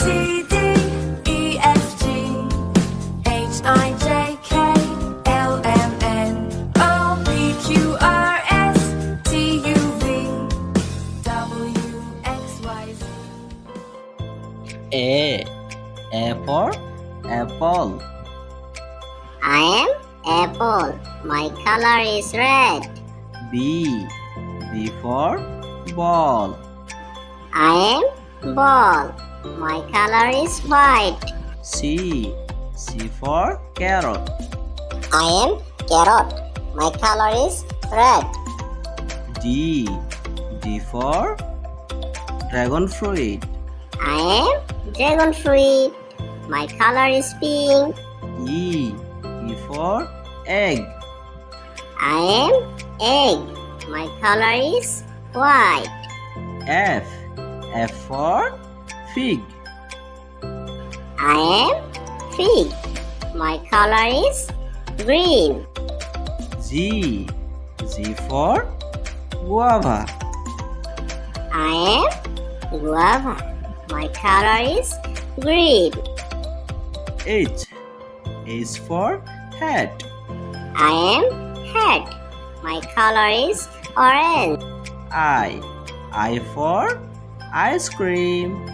C, D, E, F, G, H, I, J, K, L, M, N, O, P, Q, R, S, T, U, V, W, X, Y, Z. A for apple. I am apple. My color is red. B for ball. I am ball. My color is white. C for carrot. I am carrot. My color is red. D for dragon fruit. I am dragon fruit. My color is pink. E for egg. I am egg. My color is white. F for fig. I am fig. My color is green. G for guava. I am guava. My color is green. H for hat. I am hat. My color is orange. I for ice cream.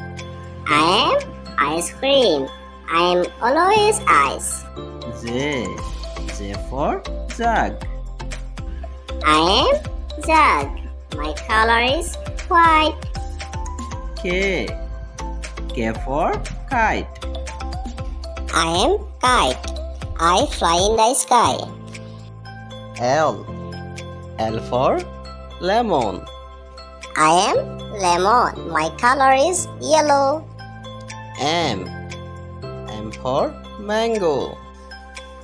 I am ice cream. I am always ice. J for jug. I am jug. My color is white. K for kite. I am kite. I fly in the sky. L for lemon. I am lemon. My color is yellow. M for mango.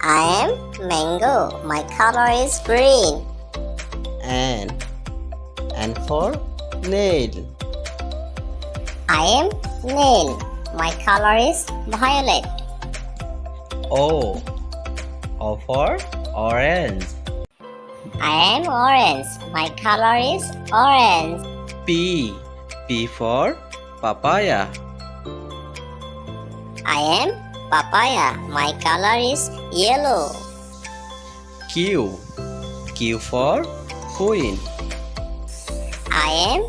I am mango. My color is green. N for nail. I am nail. My color is violet. O for orange. I am orange. My color is orange. P for papaya. I am papaya. My color is yellow. Q for queen. I am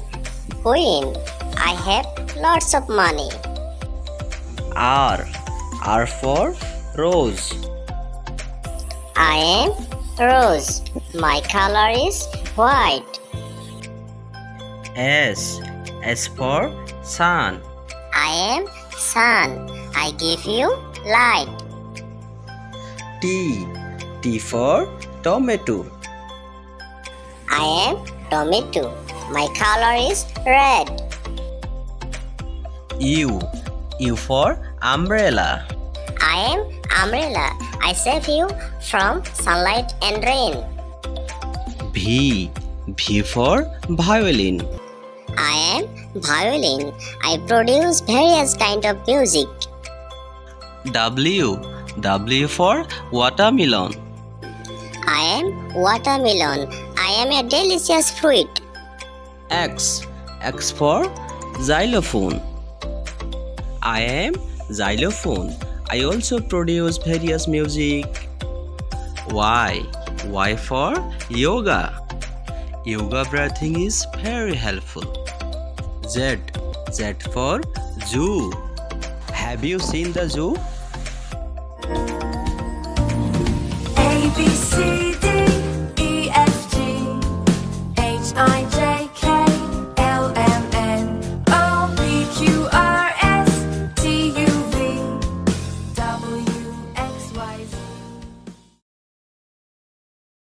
queen. I have lots of money. R for rose. I am rose. My color is white. S for sun. I am sun. I give you light. T for tomato. I am tomato. My color is red. U for umbrella. I am umbrella. I save you from sunlight and rain. V for violin. I am violin. I produce various kind of music. W for watermelon. I am watermelon. I am a delicious fruit. X for xylophone. I am xylophone. I also produce various music. Y for yoga. Yoga breathing is very helpful. Z for zoo. Have you seen the zoo? A, B, C,